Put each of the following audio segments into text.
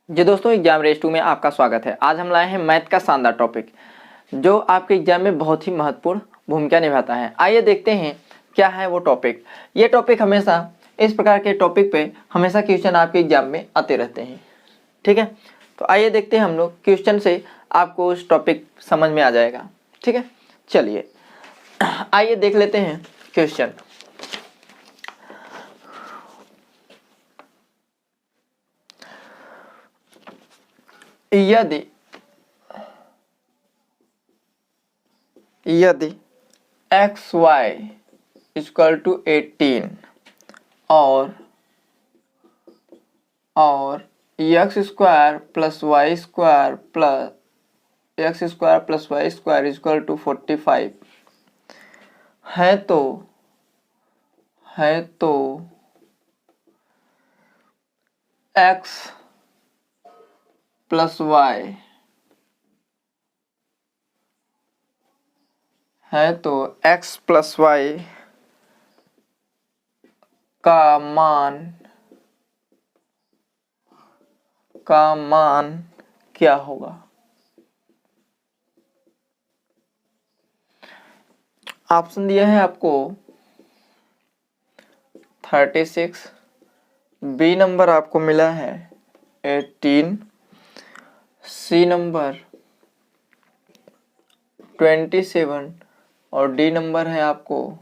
जी दोस्तों, exam race 2 में आपका स्वागत है। आज हम लाए हैं मैथ का शानदार टॉपिक जो आपके एग्जाम में बहुत ही महत्वपूर्ण भूमिका निभाता है। आइए देखते हैं क्या है वो टॉपिक। ये टॉपिक हमेशा इस प्रकार के टॉपिक पे हमेशा क्वेश्चन आपके एग्जाम में आते रहते हैं। ठीक है, तो आइए देखते हैं हम लोग क्वेश्चन से आपको उस टॉपिक समझ में आ जाएगा। ठीक है, चलिए आइए देख लेते हैं क्वेश्चन। यदि एक्स वाई इक्वल टू 18 और X square plus Y square equal to 45 है तो X plus Y X plus Y का मान क्या होगा। ऑप्शन दिया है आपको 36, बी नंबर आपको मिला है 18, सी नंबर 27 और डी नंबर है आपको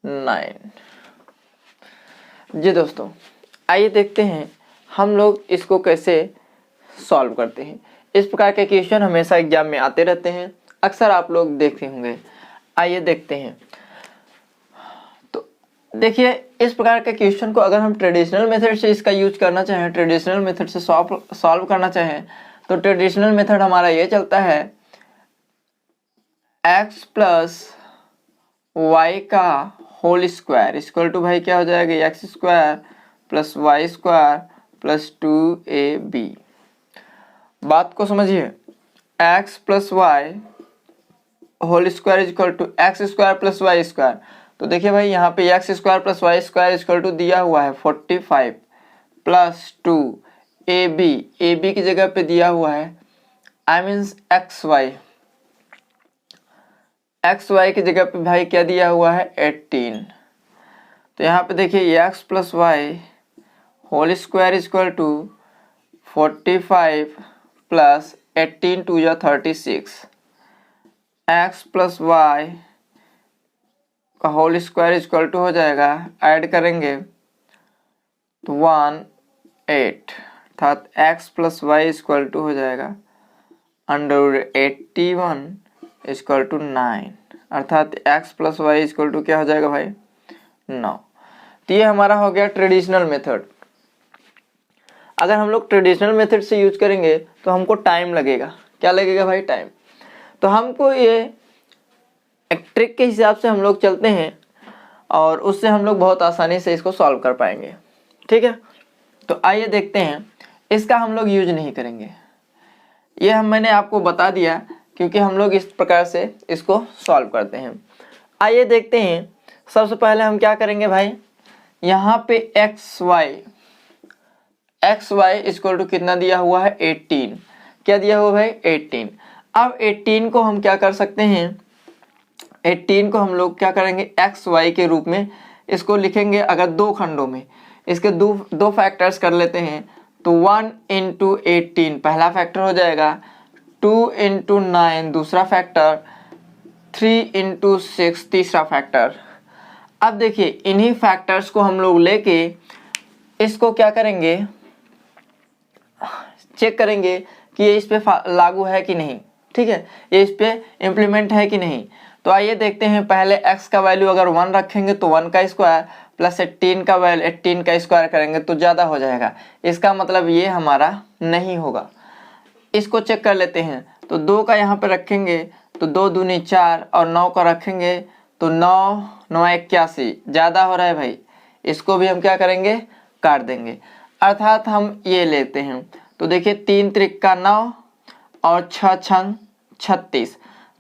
9। जी दोस्तों, आइए देखते हैं हम लोग इसको कैसे सॉल्व करते हैं। इस प्रकार के क्वेश्चन हमेशा एग्जाम में आते रहते हैं, अक्सर आप लोग देखते होंगे। आइए देखते हैं। तो देखिए, इस प्रकार के क्वेश्चन को अगर हम ट्रेडिशनल मेथड से इसका यूज करना चाहें, ट्रेडिशनल मेथड से सॉल्व करना चाहें, तो ट्रेडिशनल मेथड हमारा ये चलता है x प्लस वाई का होल स्क्वायर इक्वल टू भाई क्या हो जाएगा, X square plus Y square plus 2ab। बात को समझिए, x plus Y whole square equal to X square plus Y square. तो देखिए भाई, यहाँ पे X square plus Y square equal to दिया हुआ है 45 प्लस 2ab की जगह पे दिया हुआ है आई मीन्स एक्स वाई की जगह पे भाई क्या दिया हुआ है 18। तो यहाँ पे देखिए X plus Y whole square equal to 45 plus 18 two या 36, एक्स प्लस वाई का होल स्क्वायर इक्वल टू हो जाएगा, ऐड करेंगे तो 18 अर्थात X plus Y equal to हो जाएगा अंडर 81 इक्वल टू 9 अर्थात x plus Y equal to क्या हो जाएगा भाई 9। तो ये हमारा हो गया ट्रेडिशनल मेथड। अगर हम लोग ट्रेडिशनल मेथड से यूज करेंगे तो हमको टाइम लगेगा। क्या लगेगा भाई? टाइम। तो हमको ये एक ट्रिक के हिसाब से हम लोग चलते हैं और उससे हम लोग बहुत आसानी से इसको सॉल्व कर पाएंगे। ठीक है, तो आइए देखते हैं। इसका हम लोग यूज नहीं करेंगे, ये मैंने आपको बता दिया, क्योंकि हम लोग इस प्रकार से इसको सॉल्व करते हैं। आइए देखते हैं। सबसे पहले हम क्या करेंगे भाई, यहाँ पे एक्स वाई इक्वल टू कितना दिया हुआ है 18। क्या दिया हुआ भाई 18। अब 18 को हम क्या कर सकते हैं, 18 को हम लोग क्या करेंगे एक्स वाई के रूप में इसको लिखेंगे। अगर दो खंडों में इसके दो फैक्टर्स कर लेते हैं तो 1 इंटू 18 पहला फैक्टर हो जाएगा, 2 इंटू 9 दूसरा फैक्टर, 3 इंटू 6 तीसरा फैक्टर। अब देखिए, इन्हीं फैक्टर्स को हम लोग लेके इसको क्या करेंगे, चेक करेंगे कि ये इस पे लागू है कि नहीं। ठीक है, ये इस पे इम्प्लीमेंट है कि नहीं। तो आइए देखते हैं। पहले x का वैल्यू अगर 1 रखेंगे तो 1 का स्क्वायर प्लस 18 का वैल्यू 18 का स्क्वायर करेंगे तो ज़्यादा हो जाएगा। इसका मतलब ये हमारा नहीं होगा। इसको चेक कर लेते हैं। तो 2 का यहाँ पे रखेंगे तो 2 दूनी 4 और 9 का रखेंगे तो 9 81 ज़्यादा हो रहा है भाई। इसको भी हम क्या करेंगे, काट देंगे। अर्थात हम ये लेते हैं। तो देखिए 3 त्रिक 9 और 6 छंग 36,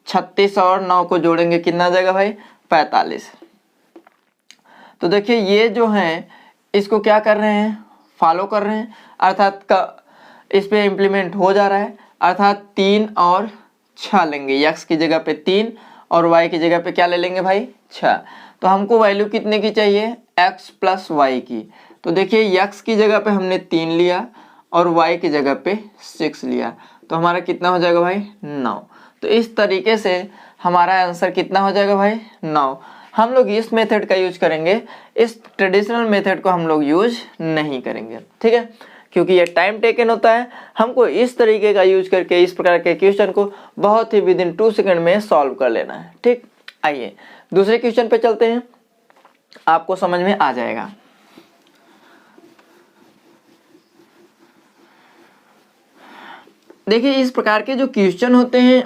36 और 9 को जोड़ेंगे कितना आ जाएगा भाई 45। तो देखिए ये जो है इसको क्या कर रहे हैं फॉलो कर रहे हैं, अर्थात का इस पे इम्प्लीमेंट हो जा रहा है, अर्थात 3 और 6 लेंगे। x की जगह पे 3 और y की जगह पे क्या ले लेंगे भाई 6। तो हमको वैल्यू कितने की चाहिए x प्लस वाई की। तो देखिए x की जगह पे हमने 3 लिया और y की जगह पे 6 लिया, तो हमारा कितना हो जाएगा भाई 9। तो इस तरीके से हमारा आंसर कितना हो जाएगा भाई 9। हम लोग इस मेथड का यूज करेंगे, इस ट्रेडिशनल मेथड को हम लोग यूज नहीं करेंगे, ठीक है, क्योंकि ये टाइम टेकन होता है। हमको इस तरीके का यूज करके इस प्रकार के क्वेश्चन को बहुत ही विद इन 2 सेकंड में सॉल्व कर लेना है, ठीक। आइए दूसरे क्वेश्चन पे चलते हैं, आपको समझ में आ जाएगा। देखिए इस प्रकार के जो क्वेश्चन होते हैं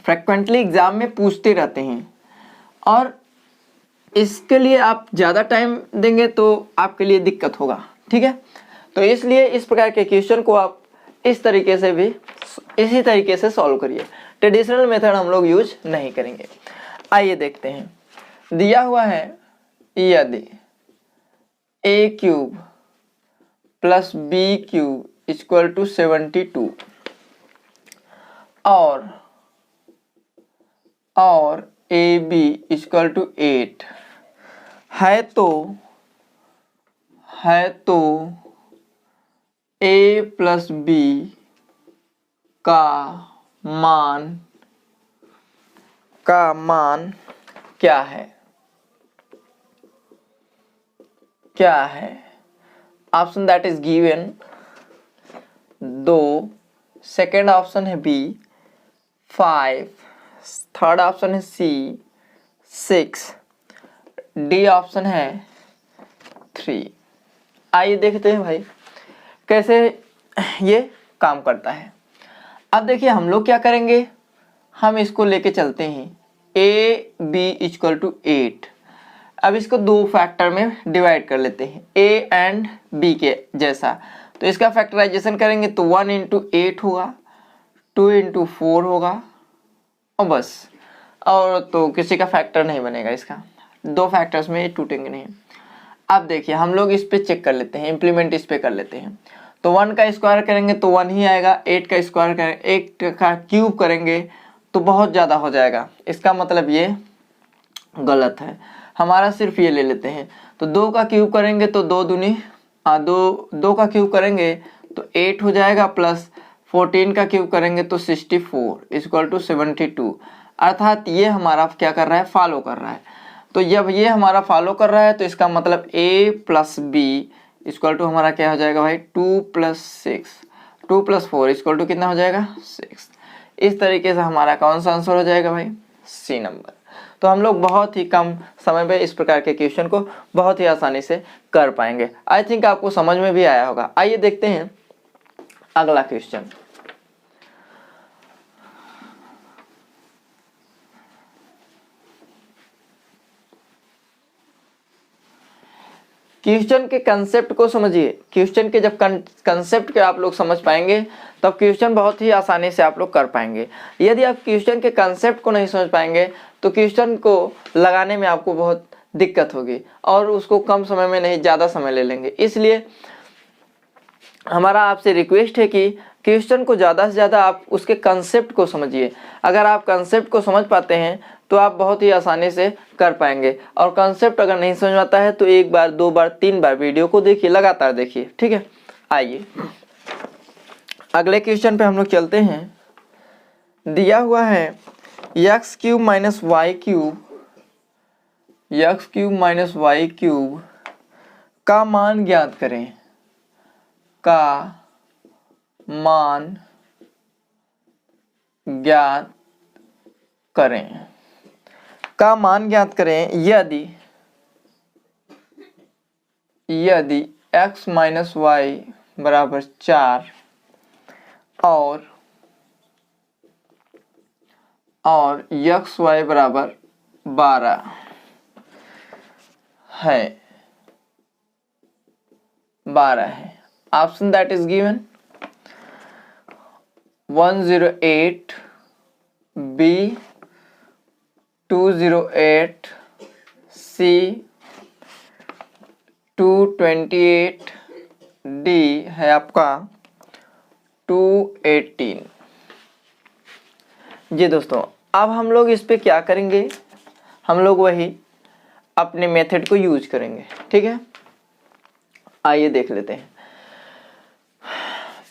फ्रिक्वेंटली एग्जाम में पूछते रहते हैं, और इसके लिए आप ज़्यादा टाइम देंगे तो आपके लिए दिक्कत होगा, ठीक है। तो इसलिए इस प्रकार के क्वेश्चन को आप इस तरीके से भी इसी तरीके से सॉल्व करिए, ट्रेडिशनल मेथड हम लोग यूज नहीं करेंगे। आइए देखते हैं, दिया हुआ है यदि a cube plus B cube equal to 72 और ए बी इक्वल टू 8 है, तो a प्लस बी का मान क्या है। Option that is given 2, second option है बी 5, थर्ड ऑप्शन है सी 6, डी ऑप्शन है 3। आइए देखते हैं भाई कैसे ये काम करता है। अब देखिए हम लोग क्या करेंगे, हम इसको लेके चलते हैं ए बी इक्वल टू 8। अब इसको 2 फैक्टर में डिवाइड कर लेते हैं, ए एंड बी के जैसा। तो इसका फैक्टराइजेशन करेंगे तो 1 इंटू 8 होगा, 2 इंटू 4 होगा, और बस, और तो किसी का फैक्टर नहीं बनेगा, इसका 2 फैक्टर्स में टूटेंगे नहीं। अब देखिए हम लोग इस पे चेक कर लेते हैं, इम्प्लीमेंट इस पे कर लेते हैं। तो 1 का स्क्वायर करेंगे तो 1 ही आएगा, 8 का स्क्वायर करेंगे, 8 का क्यूब करेंगे तो बहुत ज़्यादा हो जाएगा, इसका मतलब ये गलत है। हमारा सिर्फ ये ले लेते हैं, तो 2 का क्यूब करेंगे तो 2 दूनी 2 का क्यूब करेंगे तो 8 हो जाएगा, प्लस 14 का क्यूब करेंगे तो 64 इक्वल टू 72। अर्थात ये हमारा क्या कर रहा है, फॉलो कर रहा है। तो जब ये हमारा फॉलो कर रहा है तो इसका मतलब a plus B equal to हमारा क्या हो जाएगा भाई 2 प्लस 4 इक्वल टू कितना हो जाएगा 6। इस तरीके से हमारा कौन सा आंसर हो जाएगा भाई सी नंबर। तो हम लोग बहुत ही कम समय में इस प्रकार के क्वेश्चन को बहुत ही आसानी से कर पाएंगे। आई थिंक आपको समझ में भी आया होगा। आइए देखते हैं अगला क्वेश्चन। क्वेश्चन के कंसेप्ट को समझिए। क्वेश्चन के जब कंसेप्ट के आप लोग समझ पाएंगे तब क्वेश्चन बहुत ही आसानी से आप लोग कर पाएंगे। यदि आप क्वेश्चन के कंसेप्ट को नहीं समझ पाएंगे तो क्वेश्चन को लगाने में आपको बहुत दिक्कत होगी और उसको कम समय में नहीं ज़्यादा समय ले लेंगे। इसलिए हमारा आपसे रिक्वेस्ट है कि क्वेश्चन को ज़्यादा से ज़्यादा आप उसके कंसेप्ट को समझिए। अगर आप कंसेप्ट को समझ पाते हैं तो आप बहुत ही आसानी से कर पाएंगे, और कंसेप्ट अगर नहीं समझ आता है तो 1 बार 2 बार 3 बार वीडियो को देखिए, लगातार देखिए, ठीक है। आइए अगले क्वेश्चन पे हम लोग चलते हैं। दिया हुआ है X cube minus Y cube का मान ज्ञात करें। का मान ज्ञात करें यदि x माइनस वाई बराबर 4 और एक्स वाई बराबर 12 है। Option that is given 108, B 208, C 228, D है आपका 218। जी दोस्तों, अब हम लोग इस पे क्या करेंगे, हम लोग वही अपने मेथड को यूज करेंगे। ठीक है, आइए देख लेते हैं।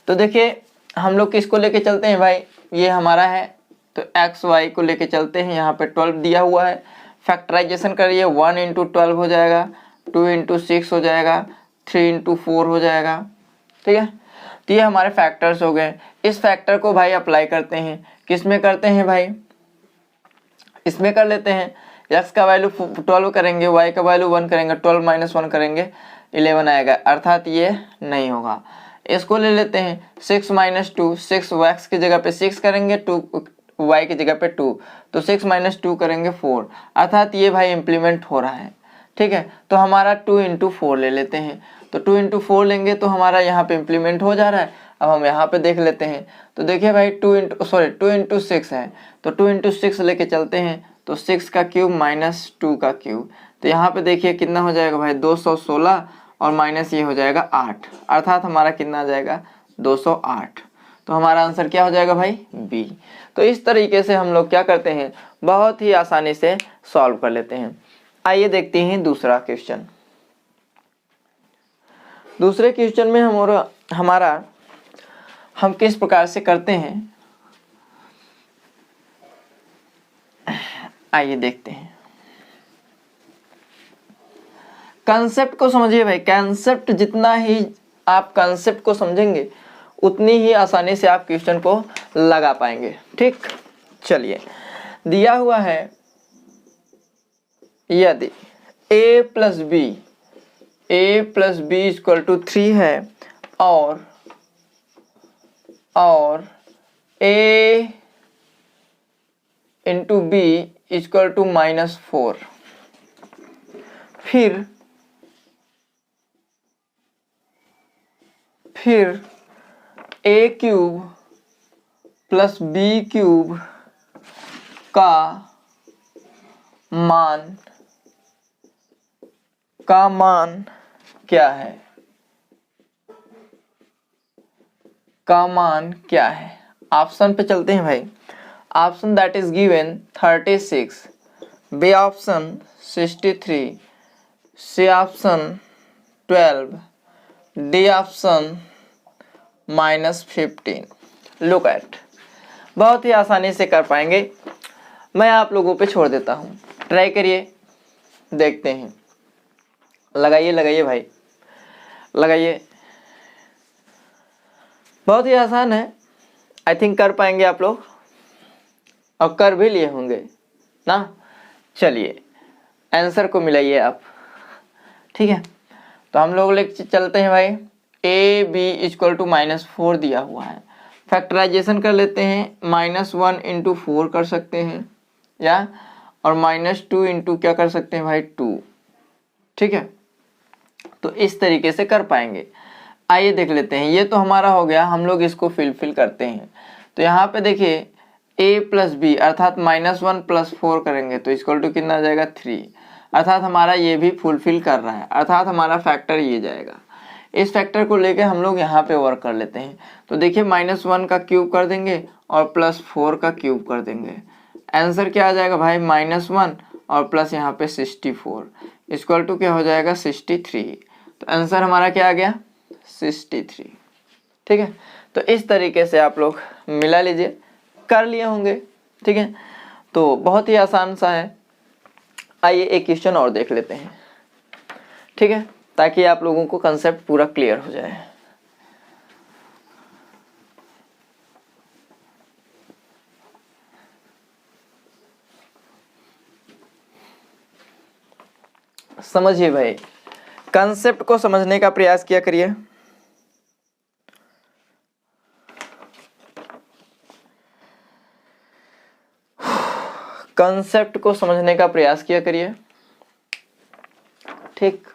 तो देखिए हम लोग किसको लेके चलते हैं भाई, ये हमारा है तो एक्स वाई को लेके चलते हैं। यहाँ पे 12 दिया हुआ है, फैक्टराइजेशन करिए 1 इंटू 12 हो जाएगा, 2 इंटू 6 हो जाएगा, 3 इंटू 4 हो जाएगा। ठीक है, तो ये हमारे फैक्टर्स हो गए। इस फैक्टर को भाई अप्लाई करते हैं, किस में करते हैं भाई, इसमें कर लेते हैं। x का वैल्यू 12 करेंगे, y का वैल्यू 1 करेंगे, 12 माइनस 1 करेंगे 11 आएगा, अर्थात ये नहीं होगा। इसको ले लेते हैं 6 माइनस 2, 6 x की जगह पे 6 करेंगे, 2 y की जगह पे 2, तो 6 माइनस 2 करेंगे 4, अर्थात ये भाई इम्प्लीमेंट हो रहा है। ठीक है, तो हमारा 2 इंटू 4 ले लेते हैं, तो 2 इंटू 4 लेंगे तो हमारा यहाँ पे इम्प्लीमेंट हो जा रहा है। अब हम यहाँ पे देख लेते हैं, तो देखिए भाई 2 इंटू 6 है, तो 2 इंटू 6 लेके चलते हैं, तो 6 का क्यूब माइनस 2 का क्यूब, तो यहाँ पे देखिए कितना हो जाएगा भाई 216 और माइनस ये हो जाएगा 8, अर्थात हमारा कितना आ जाएगा 208। तो हमारा आंसर क्या हो जाएगा भाई बी। तो इस तरीके से हम लोग क्या करते हैं, बहुत ही आसानी से सॉल्व कर लेते हैं। आइए देखते हैं दूसरा क्वेश्चन। दूसरे क्वेश्चन में हम किस प्रकार से करते हैं, आइए देखते हैं। कंसेप्ट को समझिए भाई, कंसेप्ट जितना ही आप कंसेप्ट को समझेंगे उतनी ही आसानी से आप क्वेश्चन को लगा पाएंगे। ठीक, चलिए दिया हुआ है यदि a plus B equal to 3 है और a into B equal to -4, फिर a cube plus B cube का मान क्या है, ऑप्शन पे चलते हैं भाई। Option that is given 36, B option 63, C option 12, D option -15। Look at, बहुत ही आसानी से कर पाएंगे, मैं आप लोगों पे छोड़ देता हूँ, ट्राई करिए, देखते हैं। लगाइए भाई, लगाइए, बहुत ही आसान है। आई थिंक कर पाएंगे आप लोग, और कर भी लिए होंगे ना। चलिए आंसर को मिलाइए आप। ठीक है, तो हम लोग लेके चलते हैं भाई, a b इक्वल टू -4 दिया हुआ है, फैक्टराइजेशन कर लेते हैं, -1 इंटू 4 कर सकते हैं, या और -2 इंटू क्या कर सकते हैं भाई 2। ठीक है, तो इस तरीके से कर पाएंगे। आइए देख लेते हैं, ये तो हमारा हो गया, हम लोग इसको फिल करते हैं। तो यहाँ पे देखिए a प्लस बी अर्थात -1 प्लस 4 करेंगे तो इक्वल टू कितना आ जाएगा 3, अर्थात हमारा ये भी फुलफिल कर रहा है, अर्थात हमारा फैक्टर ये जाएगा। इस फैक्टर को लेके हम लोग यहाँ पे वर्क कर लेते हैं। तो देखिए -1 का क्यूब कर देंगे और +4 का क्यूब कर देंगे, आंसर क्या आ जाएगा भाई -1 और प्लस यहाँ पे 64 इक्वल टू क्या हो जाएगा 63। तो आंसर हमारा क्या आ गया 63। ठीक है, तो इस तरीके से आप लोग मिला लीजिए, कर लिए होंगे। ठीक है, तो बहुत ही आसान सा है। आइए एक क्वेश्चन और देख लेते हैं। ठीक है, ताकि आप लोगों को कंसेप्ट पूरा क्लियर हो जाए। समझिए भाई, कंसेप्ट को समझने का प्रयास किया करिए। कंसेप्ट को समझने का प्रयास किया करिए। ठीक,